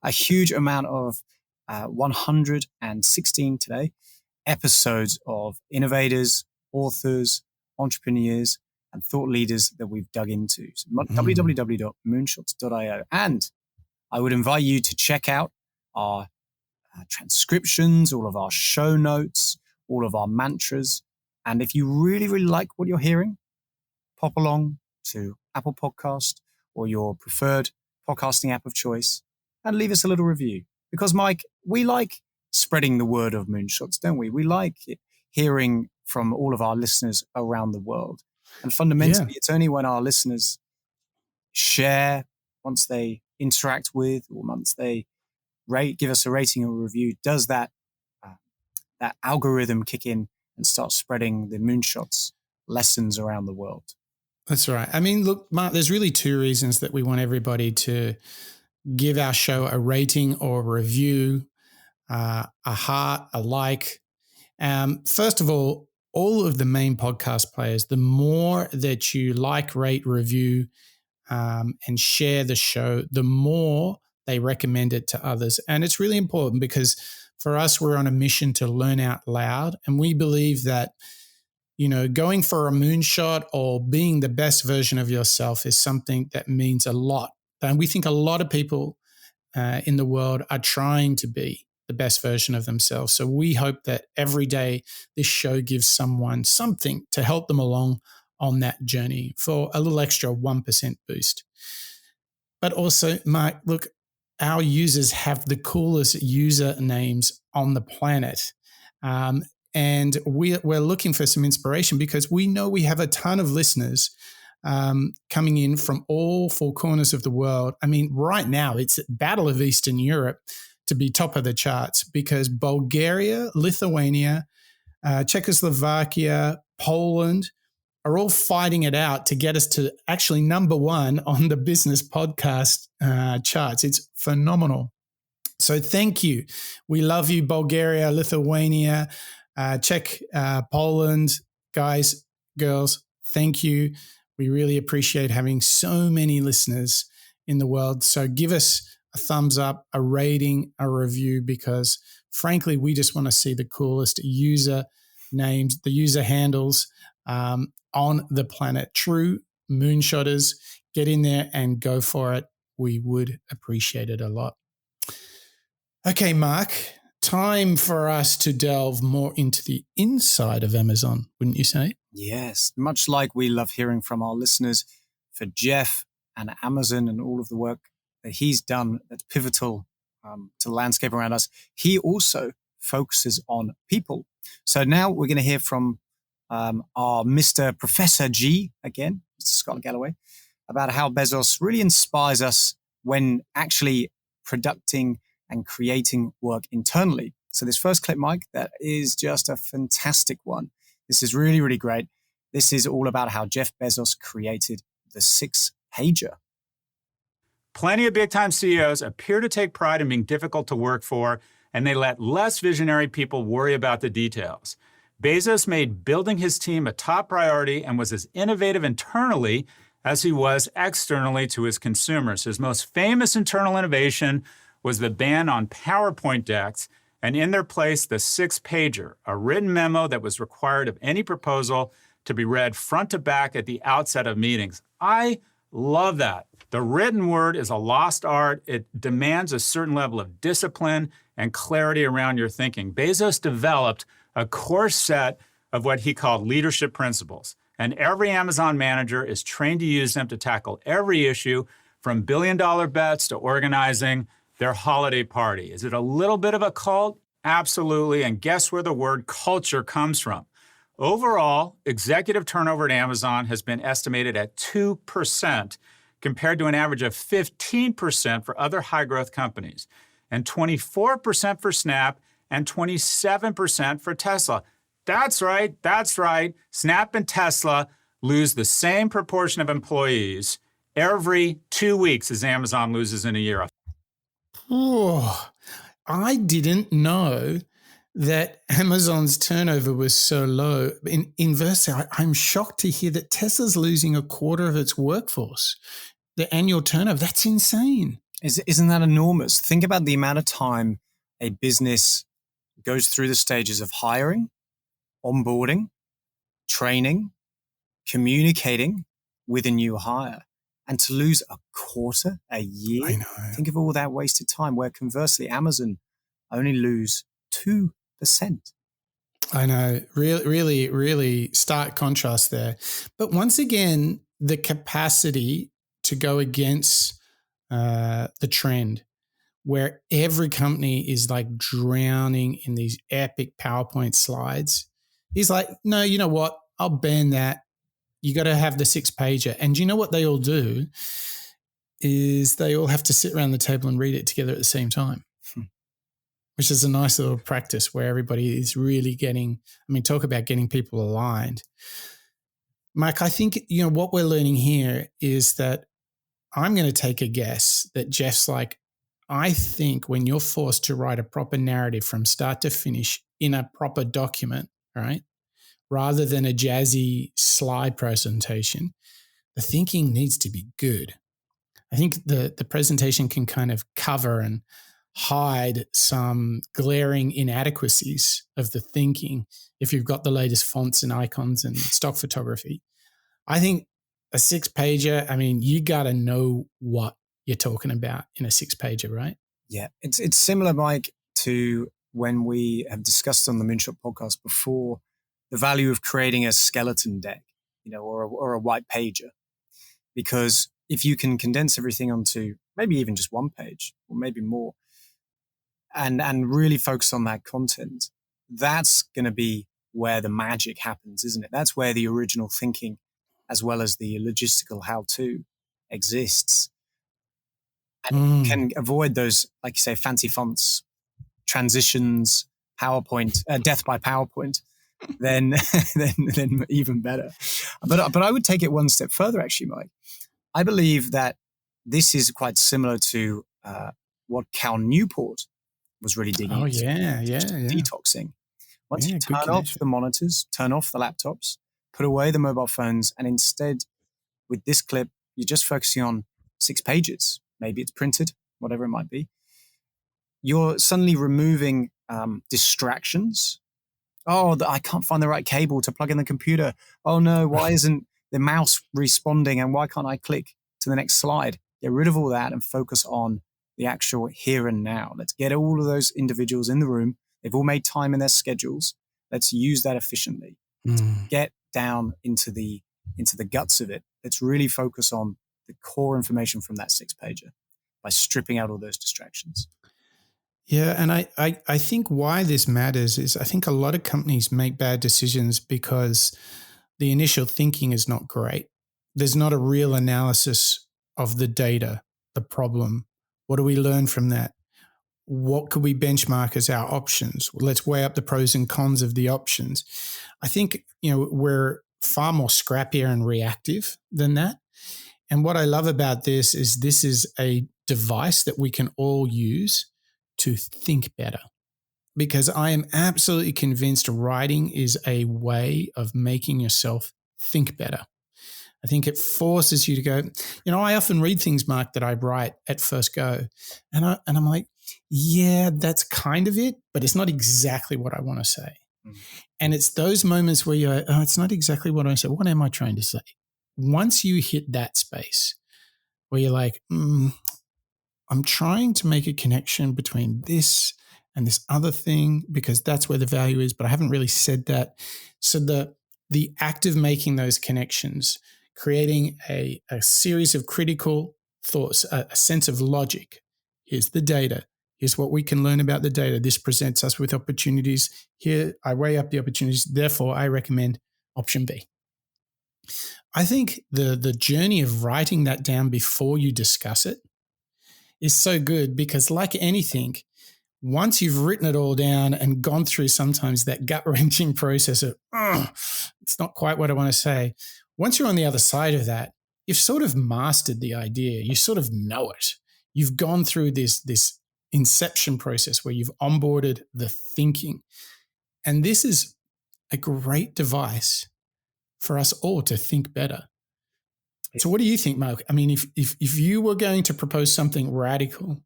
a huge amount of 116 today episodes of innovators, authors, entrepreneurs, and thought leaders that we've dug into. So www.moonshots.io. And I would invite you to check out our transcriptions, all of our show notes, all of our mantras. And if you really, really like what you're hearing, pop along to Apple Podcast or your preferred podcasting app of choice and leave us a little review. Because, Mike, we like spreading the word of Moonshots, don't we? We like hearing from all of our listeners around the world. And fundamentally, it's only when our listeners share, once they interact with, or once they give us a rating or review, does that algorithm kick in and start spreading the Moonshots lessons around the world. That's right. I mean, look, Mark, there's really two reasons that we want everybody to give our show a rating or a review, a heart, a like. First of all of the main podcast players, the more that you like, rate, review, and share the show, the more they recommend it to others. And it's really important because for us, we're on a mission to learn out loud. And we believe that, going for a moonshot or being the best version of yourself is something that means a lot. And we think a lot of people in the world are trying to be the best version of themselves. So we hope that every day this show gives someone something to help them along on that journey for a little extra 1% boost. But also, Mark, look, our users have the coolest user names on the planet. And we're looking for some inspiration because we know we have a ton of listeners coming in from all four corners of the world. I mean, right now it's a battle of Eastern Europe to be top of the charts because Bulgaria, Lithuania, Czechoslovakia, Poland are all fighting it out to get us to actually number one on the business podcast charts. It's phenomenal. So thank you. We love you, Bulgaria, Lithuania, Czech, Poland. Guys, girls, thank you. We really appreciate having so many listeners in the world. So give us a thumbs up, a rating, a review, because frankly, we just want to see the coolest user names, the user handles on the planet. True moonshotters, get in there and go for it. We would appreciate it a lot. Okay, Mark, time for us to delve more into the inside of Amazon, wouldn't you say? Yes, much like we love hearing from our listeners, for Jeff and Amazon and all of the work that he's done that's pivotal to the landscape around us, he also focuses on people. So now we're going to hear from our Mr. Professor G, again, Scott Galloway, about how Bezos really inspires us when actually producing and creating work internally. So this first clip, Mike, that is just a fantastic one. This is really, really great. This is all about how Jeff Bezos created the 6-pager. Plenty of big-time CEOs appear to take pride in being difficult to work for, and they let less visionary people worry about the details. Bezos made building his team a top priority and was as innovative internally as he was externally to his consumers. His most famous internal innovation was the ban on PowerPoint decks, and in their place, the 6-pager, a written memo that was required of any proposal to be read front to back at the outset of meetings. I love that. The written word is a lost art. It demands a certain level of discipline and clarity around your thinking. Bezos developed a core set of what he called leadership principles, and every Amazon manager is trained to use them to tackle every issue, from billion-dollar bets to organizing their holiday party. Is it a little bit of a cult? Absolutely. And guess where the word culture comes from? Overall, executive turnover at Amazon has been estimated at 2% compared to an average of 15% for other high-growth companies, and 24% for Snap and 27% for Tesla. That's right. Snap and Tesla lose the same proportion of employees every 2 weeks as Amazon loses in a year. Oh, I didn't know that Amazon's turnover was so low. Inversely, I'm shocked to hear that Tesla's losing a quarter of its workforce. The annual turnover, that's insane. Isn't that enormous? Think about the amount of time a business goes through the stages of hiring, onboarding, training, communicating with a new hire. And to lose a quarter a year, I know. Think of all that wasted time, where conversely, Amazon only lose 2%. I know. Really, really stark contrast there. But once again, the capacity to go against the trend where every company is like drowning in these epic PowerPoint slides. He's like, no, you know what? I'll ban that. You got to have the 6-pager. And you know what they all do is they all have to sit around the table and read it together at the same time. which is a nice little practice where everybody is really getting, talk about getting people aligned. Mike, I think, what we're learning here is that I'm going to take a guess that Jeff's like, I think when you're forced to write a proper narrative from start to finish in a proper document, right, rather than a jazzy slide presentation, the thinking needs to be good. I think the presentation can kind of cover and hide some glaring inadequacies of the thinking if you've got the latest fonts and icons and stock photography. I think a 6-pager, you got to know what you're talking about in a 6-pager, right? Yeah, it's similar, Mike, to when we have discussed on the Moonshot podcast before the value of creating a skeleton deck, or a white pager. Because if you can condense everything onto maybe even just one page or maybe more and really focus on that content, that's going to be where the magic happens, isn't it? That's where the original thinking as well as the logistical how-to exists. And you can avoid those, like you say, fancy fonts, transitions, PowerPoint, death by PowerPoint, then even better. But I would take it one step further, actually, Mike. I believe that this is quite similar to what Cal Newport was really digging into. Detoxing. Once you turn off the monitors, turn off the laptops, put away the mobile phones, and instead, with this clip, you're just focusing on 6 pages. Maybe it's printed, whatever it might be. You're suddenly removing distractions. Oh, I can't find the right cable to plug in the computer. Oh no, why isn't the mouse responding and why can't I click to the next slide? Get rid of all that and focus on the actual here and now. Let's get all of those individuals in the room. They've all made time in their schedules. Let's use that efficiently. Get down into the guts of it. Let's really focus on the core information from that 6-pager by stripping out all those distractions. Yeah, and I think why this matters is I think a lot of companies make bad decisions because the initial thinking is not great. There's not a real analysis of the data, the problem. What do we learn from that? What could we benchmark as our options? Let's weigh up the pros and cons of the options. I think, we're far more scrappier and reactive than that. And what I love about this is a device that we can all use to think better. Because I am absolutely convinced writing is a way of making yourself think better. I think it forces you to go, I often read things, Mark, that I write at first go. And I'm like, yeah, that's kind of it, but it's not exactly what I want to say. And it's those moments where you're like, oh, it's not exactly what I say. What am I trying to say? Once you hit that space where you're like, I'm trying to make a connection between this and this other thing because that's where the value is, but I haven't really said that. So the act of making those connections, creating a series of critical thoughts, a sense of logic. Here's the data. Here's what we can learn about the data. This presents us with opportunities. Here, I weigh up the opportunities. Therefore, I recommend option B. I think the journey of writing that down before you discuss it is so good because like anything, once you've written it all down and gone through sometimes that gut-wrenching process of, it's not quite what I want to say. Once you're on the other side of that, you've sort of mastered the idea. You sort of know it. You've gone through this inception process where you've onboarded the thinking. And this is a great device for us all to think better. So what do you think, Mark? If you were going to propose something radical,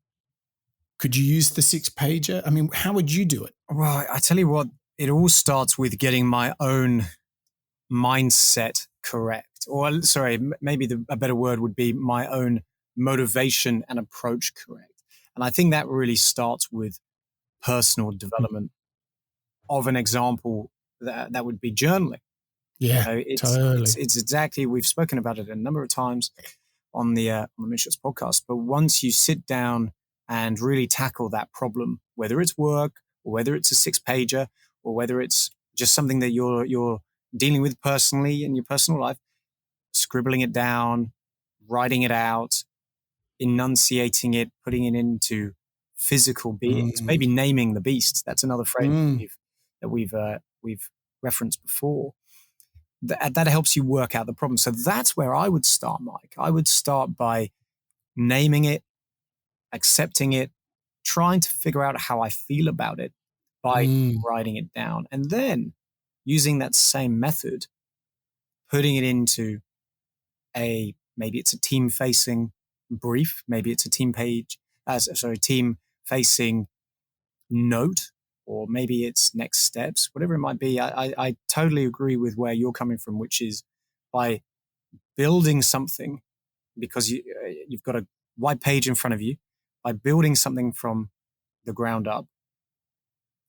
could you use the 6-pager? How would you do it? Well, I tell you what, it all starts with getting my own mindset correct. Or, sorry, maybe a better word would be my own motivation and approach correct. And I think that really starts with personal development. Of an example, that would be journaling. Yeah, totally. It's exactly, we've spoken about it a number of times on the Moonshots podcast, but once you sit down and really tackle that problem, whether it's work or whether it's a 6-pager or whether it's just something that you're dealing with personally in your personal life, scribbling it down, writing it out, enunciating it, putting it into physical beings. Maybe naming the beast. That's another phrase that we've referenced before. That helps you work out the problem. So that's where I would start, Mike. I would start by naming it, accepting it, trying to figure out how I feel about it by writing it down. And then using that same method, putting it into maybe it's a team-facing brief, maybe it's a team-facing note, or maybe it's next steps, whatever it might be. I totally agree with where you're coming from, which is by building something, because you've got a white page in front of you, by building something from the ground up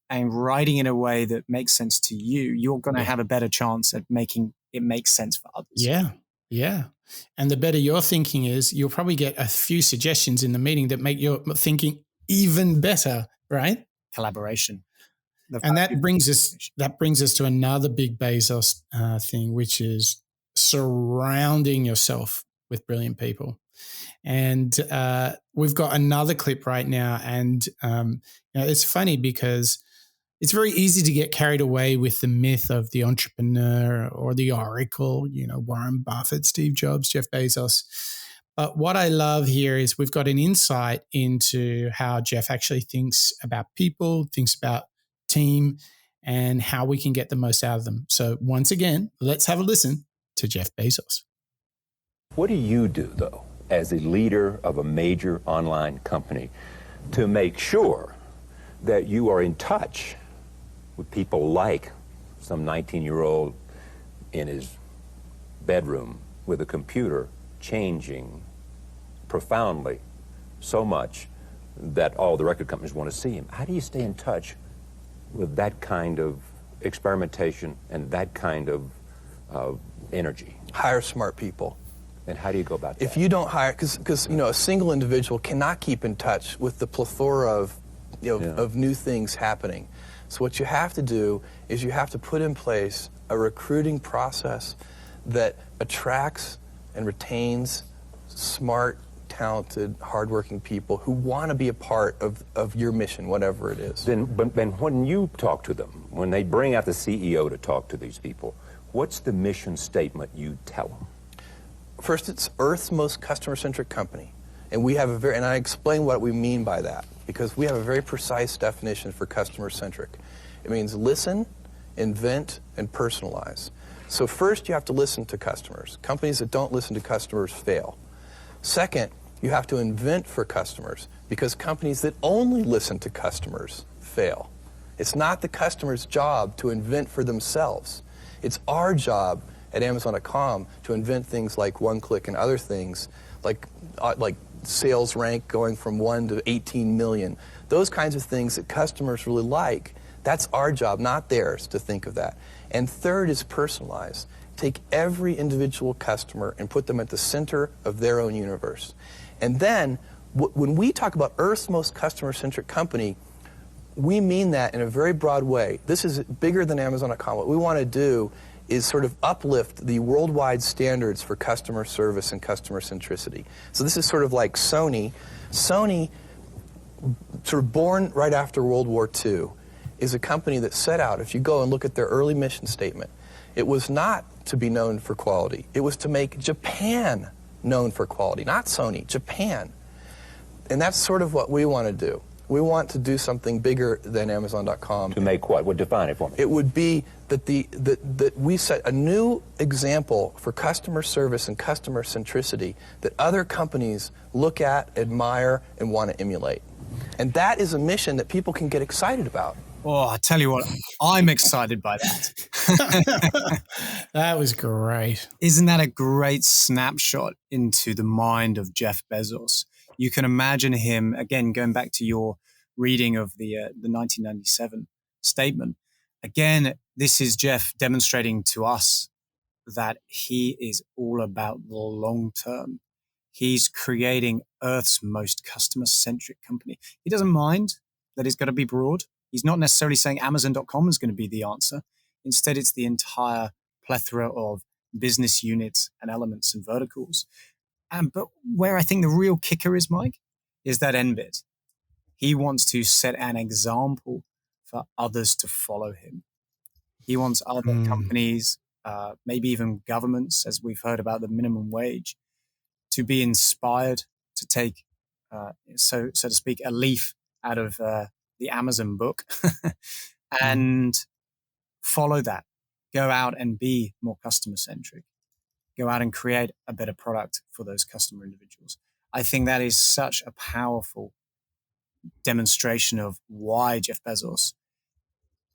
and writing in a way that makes sense to you, you're going to have a better chance at making it make sense for others. Yeah. And the better your thinking is, you'll probably get a few suggestions in the meeting that make your thinking even better, right? Collaboration. And that brings us to another big Bezos thing, which is surrounding yourself with brilliant people. And we've got another clip right now, and it's funny because it's very easy to get carried away with the myth of the entrepreneur or the oracle, Warren Buffett, Steve Jobs, Jeff Bezos. But what I love here is we've got an insight into how Jeff actually thinks about people, thinks about team, and how we can get the most out of them. So once again, let's have a listen to Jeff Bezos. What do you do, though, as a leader of a major online company to make sure that you are in touch with people like some 19-year-old in his bedroom with a computer changing profoundly so much that all the record companies want to see him? How do you stay in touch with that kind of experimentation and that kind of energy? Hire smart people. And how do you go about that? If you don't hire, because a single individual cannot keep in touch with the plethora of of new things happening. So what you have to do is you have to put in place a recruiting process that attracts and retains smart, talented, hardworking people who want to be a part of your mission, whatever it is. Then when you talk to them, when they bring out the CEO to talk to these people, what's the mission statement you tell them? First, it's Earth's most customer-centric company. And we have and I explain what we mean by that, because we have a very precise definition for customer-centric. It means listen, invent, and personalize. So first, you have to listen to customers. Companies that don't listen to customers fail. Second, you have to invent for customers, because companies that only listen to customers fail. It's not the customer's job to invent for themselves. It's our job at Amazon.com to invent things like one-click and other things like sales rank going from 1 to 18 million. Those kinds of things that customers really like. That's our job, not theirs, to think of that. And third is personalize. Take every individual customer and put them at the center of their own universe. And then, when we talk about Earth's most customer-centric company, we mean that in a very broad way. This is bigger than Amazon.com. What we want to do is sort of uplift the worldwide standards for customer service and customer centricity. So this is sort of like Sony. Sony, sort of born right after World War II, is a company that set out, if you go and look at their early mission statement, it was not to be known for quality. It was to make Japan known for quality, not Sony, Japan. And that's sort of what we want to do. We want to do something bigger than Amazon.com. To make what? Well, define it for me. It would be that that we set a new example for customer service and customer centricity that other companies look at, admire, and want to emulate. And that is a mission that people can get excited about. Oh, I tell you what, I'm excited by that. That was great. Isn't that a great snapshot into the mind of Jeff Bezos? You can imagine him, again, going back to your reading of the 1997 statement. Again, this is Jeff demonstrating to us that he is all about the long term. He's creating Earth's most customer-centric company. He doesn't mind that it's got to be broad. He's not necessarily saying Amazon.com is going to be the answer. Instead, it's the entire plethora of business units and elements and verticals. But where I think the real kicker is, Mike, is that end bit. He wants to set an example for others to follow him. He wants other companies, maybe even governments, as we've heard about the minimum wage, to be inspired to take, so to speak, a leaf out of the Amazon book and follow that. Go out and be more customer-centric. Go out and create a better product for those customer individuals. I think that is such a powerful demonstration of why Jeff Bezos,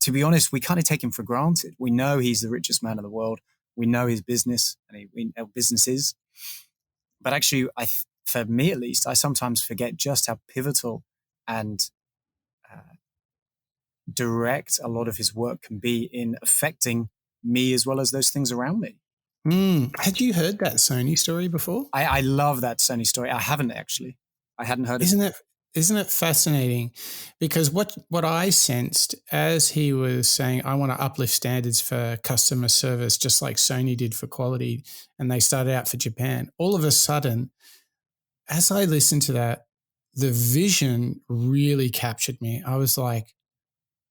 to be honest, we kind of take him for granted. We know he's the richest man in the world. We know his business and we know businesses. But actually, for me at least, I sometimes forget just how pivotal and direct a lot of his work can be in affecting me as well as those things around me. Had you heard that Sony story before? I love that Sony story. I haven't actually. I hadn't heard it. Isn't it fascinating? Because what I sensed as he was saying, I want to uplift standards for customer service, just like Sony did for quality, and they started out for Japan. All of a sudden, as I listened to that, the vision really captured me. I was like,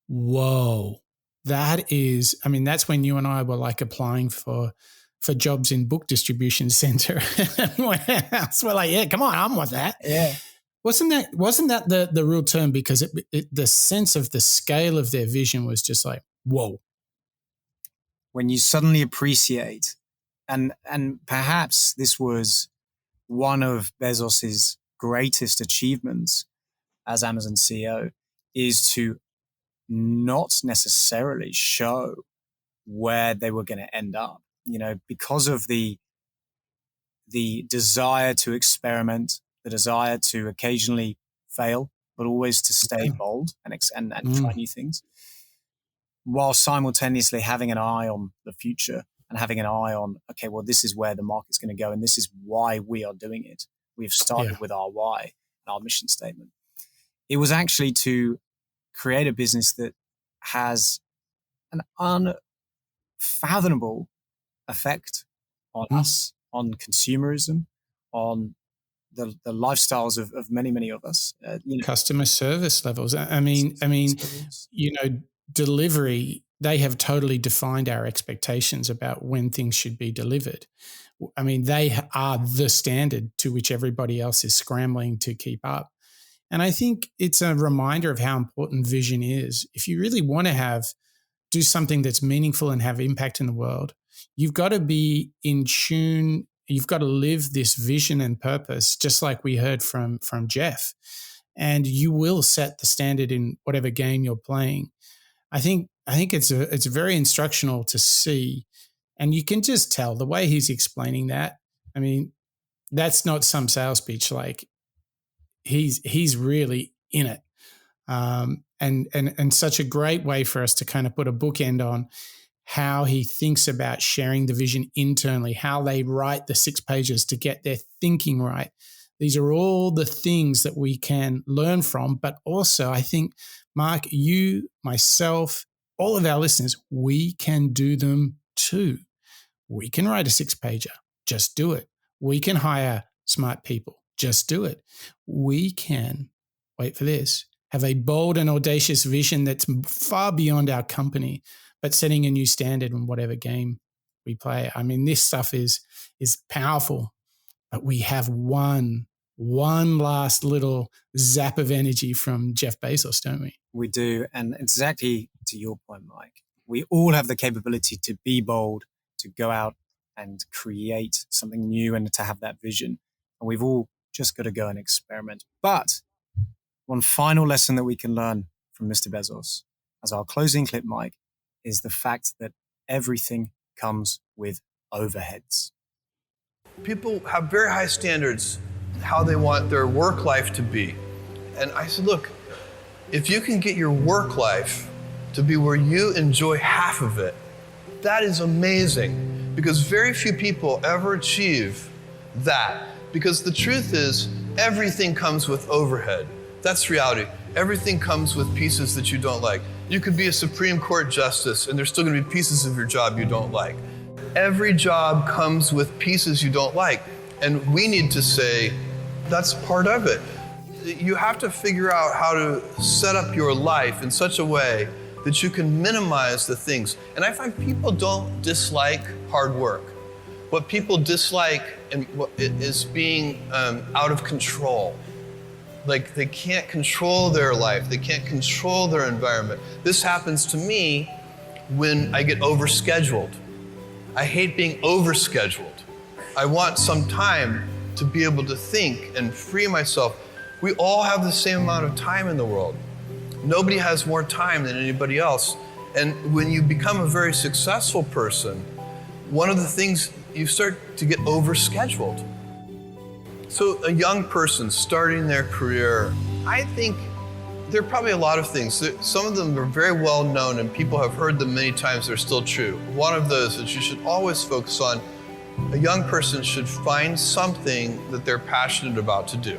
whoa, that's when you and I were like applying for jobs in book distribution center and warehouse. We're like, yeah, come on, I want that. Yeah. Wasn't that the real term? Because the sense of the scale of their vision was just like, whoa. When you suddenly appreciate, and perhaps this was one of Bezos's greatest achievements as Amazon CEO, is to not necessarily show where they were going to end up. Because of the desire to experiment, the desire to occasionally fail, but always to stay bold and try new things, while simultaneously having an eye on the future and having an eye on, okay, well, this is where the market's going to go and this is why we are doing it. We've started with our why and our mission statement. It was actually to create a business that has an unfathomable effect on us, on consumerism, on the lifestyles of many, many of us. Customer service levels. I mean, delivery, they have totally defined our expectations about when things should be delivered. I mean, they are the standard to which everybody else is scrambling to keep up. And I think it's a reminder of how important vision is. If you really want to do something that's meaningful and have impact in the world, you've got to be in tune. You've got to live this vision and purpose, just like we heard from Jeff. And you will set the standard in whatever game you're playing. I think it's very instructional to see, and you can just tell the way he's explaining that. I mean, that's not some sales pitch. Like he's really in it, and such a great way for us to kind of put a bookend on how he thinks about sharing the vision internally, how they write the 6 pages to get their thinking right. These are all the things that we can learn from, but also I think, Mark, you, myself, all of our listeners, we can do them too. We can write a 6-pager. Just do it. We can hire smart people. Just do it. We can, wait for this, have a bold and audacious vision that's far beyond our company, but setting a new standard in whatever game we play. I mean, this stuff is powerful, but we have one last little zap of energy from Jeff Bezos, don't we? We do. And exactly to your point, Mike, we all have the capability to be bold, to go out and create something new and to have that vision. And we've all just got to go and experiment. But one final lesson that we can learn from Mr. Bezos as our closing clip, Mike, is the fact that everything comes with overheads. People have very high standards how they want their work life to be. And I said, look, if you can get your work life to be where you enjoy half of it, that is amazing, because very few people ever achieve that. Because the truth is, everything comes with overhead. That's reality. Everything comes with pieces that you don't like. You could be a Supreme Court justice and there's still gonna be pieces of your job you don't like. Every job comes with pieces you don't like. And we need to say, that's part of it. you have to figure out how to set up your life in such a way that you can minimize the things. And I find people don't dislike hard work. What people dislike is being out of control. Like they can't control their life. They can't control their environment. This happens to me when I get overscheduled. I hate being overscheduled. I want some time to be able to think and free myself. We all have the same amount of time in the world. Nobody has more time than anybody else. And when you become a very successful person, one of the things, you start to get overscheduled. So a young person starting their career, I think there are probably a lot of things. Some of them are very well known and people have heard them many times, they're still true. One of those that you should always focus on, a young person should find something that they're passionate about to do.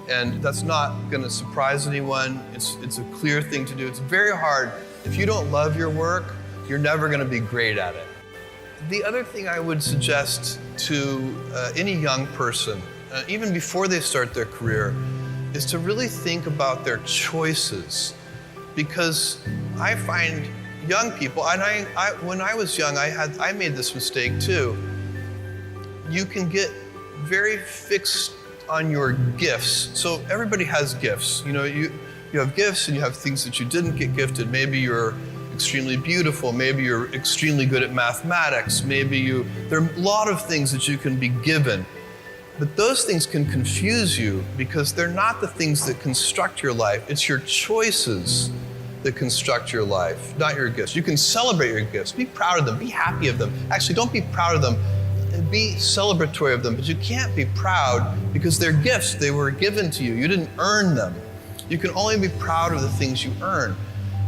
And that's not gonna surprise anyone. It's a clear thing to do. It's very hard. If you don't love your work, you're never gonna be great at it. The other thing I would suggest to any young person, even before they start their career, is to really think about their choices. Because I find young people, and I when I was young, I made this mistake too. You can get very fixed on your gifts. So everybody has gifts. You know, you have gifts and you have things that you didn't get gifted. Maybe you're extremely beautiful. Maybe you're extremely good at mathematics. There are a lot of things that you can be given. But those things can confuse you because they're not the things that construct your life. It's your choices that construct your life, not your gifts. You can celebrate your gifts. Be proud of them. Be happy of them. Actually, don't be proud of them. Be celebratory of them, but you can't be proud because they're gifts. They were given to you. You didn't earn them. You can only be proud of the things you earn.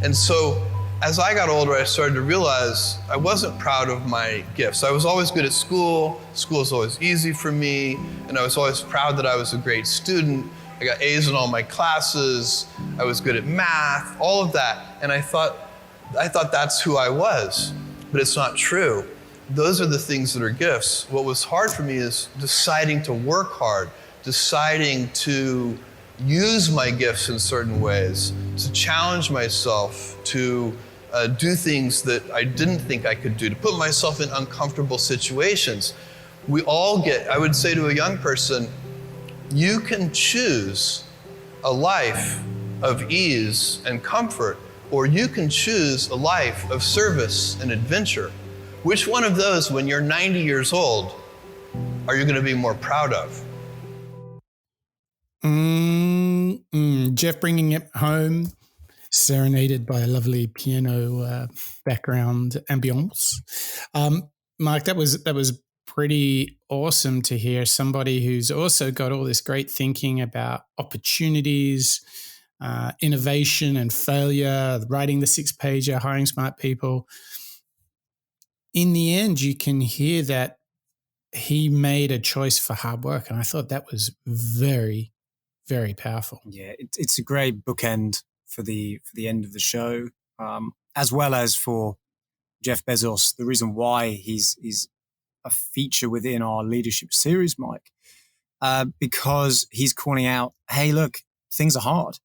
And so as I got older, I started to realize I wasn't proud of my gifts. I was always good at school. School was always easy for me. And I was always proud that I was a great student. I got A's in all my classes. I was good at math, all of that. And I thought that's who I was, but it's not true. Those are the things that are gifts. What was hard for me is deciding to work hard, deciding to use my gifts in certain ways, to challenge myself, to do things that I didn't think I could do, to put myself in uncomfortable situations. We all I would say to a young person, you can choose a life of ease and comfort, or you can choose a life of service and adventure. Which one of those, when you're 90 years old, are you going to be more proud of? Jeff bringing it home, serenaded by a lovely piano background ambience. Mark, that was pretty awesome to hear somebody who's also got all this great thinking about opportunities, innovation and failure, writing the 6-pager, hiring smart people. In the end, you can hear that he made a choice for hard work. And I thought that was very, very powerful. Yeah, it's a great bookend for the end of the show, as well as for Jeff Bezos. The reason why he's a feature within our leadership series, Mike, because he's calling out, hey, look, things are hard.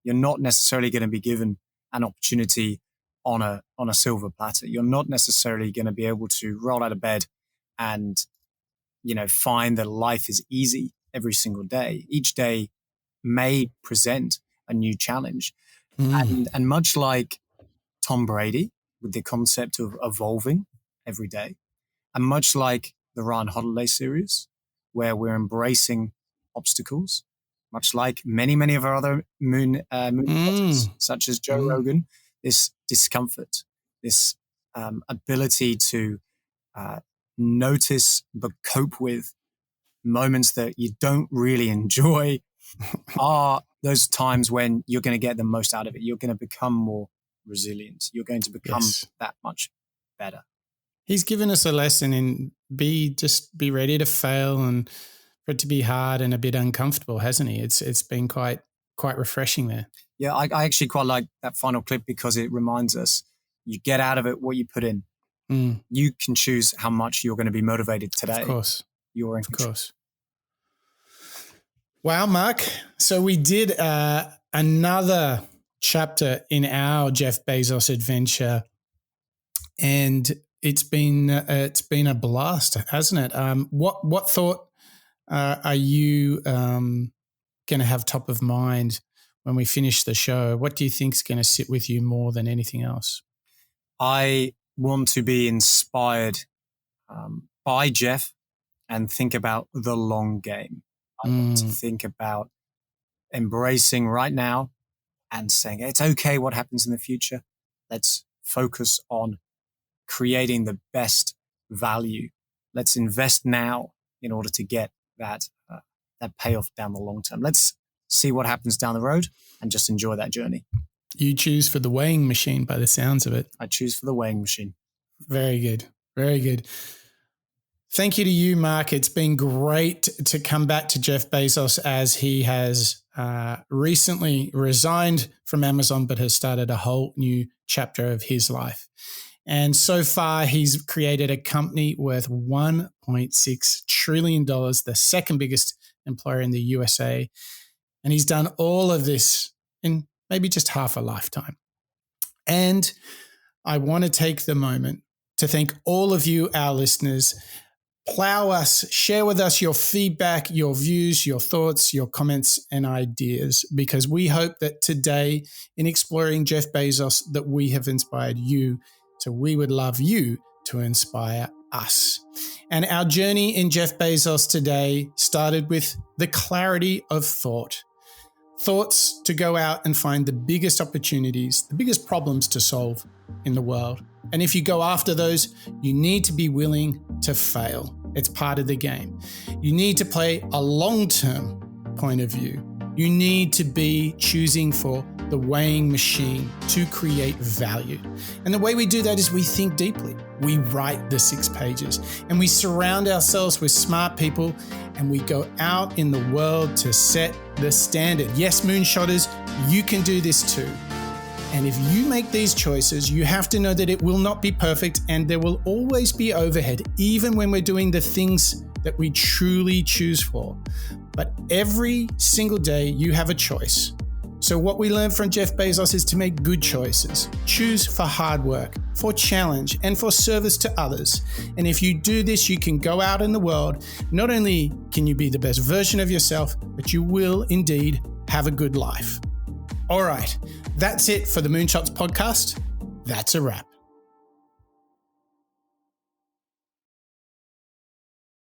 You're not necessarily going to be given an opportunity on a silver platter. You're not necessarily going to be able to roll out of bed and, find that life is easy every single day. Each day may present a new challenge. And much like Tom Brady with the concept of evolving every day, and much like the Ryan Holiday series, where we're embracing obstacles, much like many, many of our other moon such as Joe Rogan, this discomfort, this ability to notice but cope with moments that you don't really enjoy are those times when you're going to get the most out of it. You're going to become more resilient. You're going to become that much better. He's given us a lesson in be ready to fail and for it to be hard and a bit uncomfortable, hasn't he? It's been quite refreshing there. Yeah, I actually quite like that final clip because it reminds us you get out of it what you put in. You can choose how much you're going to be motivated today. Of course. You're in control. Of course. Wow, Mark. So we did another chapter in our Jeff Bezos adventure, and it's been a blast, hasn't it? What thought are you going to have top of mind when we finish the show? What do you think is going to sit with you more than anything else? I want to be inspired by Jeff and think about the long game. I want to think about embracing right now and saying, it's okay what happens in the future. Let's focus on creating the best value. Let's invest now in order to get that payoff down the long term. Let's see what happens down the road and just enjoy that journey. You choose for the weighing machine by the sounds of it. I choose for the weighing machine. Very good. Very good. Thank you to you, Mark. It's been great to come back to Jeff Bezos as he has recently resigned from Amazon, but has started a whole new chapter of his life. And so far, he's created a company worth $1.6 trillion, the second biggest employer in the USA. And he's done all of this in maybe just half a lifetime. And I want to take the moment to thank all of you, our listeners. Plow us, share with us your feedback, your views, your thoughts, your comments and ideas, because we hope that today in exploring Jeff Bezos that we have inspired you. So we would love you to inspire us. And our journey in Jeff Bezos today started with the clarity of thought. Thoughts to go out and find the biggest opportunities, the biggest problems to solve in the world. And if you go after those, you need to be willing to fail. It's part of the game. You need to play a long-term point of view. You need to be choosing for the weighing machine to create value. And the way we do that is we think deeply. We write the 6 pages and we surround ourselves with smart people and we go out in the world to set the standard. Yes, Moonshotters, you can do this too. And if you make these choices, you have to know that it will not be perfect and there will always be overhead, even when we're doing the things that we truly choose for. But every single day you have a choice. So what we learned from Jeff Bezos is to make good choices. Choose for hard work, for challenge, and for service to others. And if you do this, you can go out in the world. Not only can you be the best version of yourself, but you will indeed have a good life. All right, that's it for the Moonshots podcast. That's a wrap.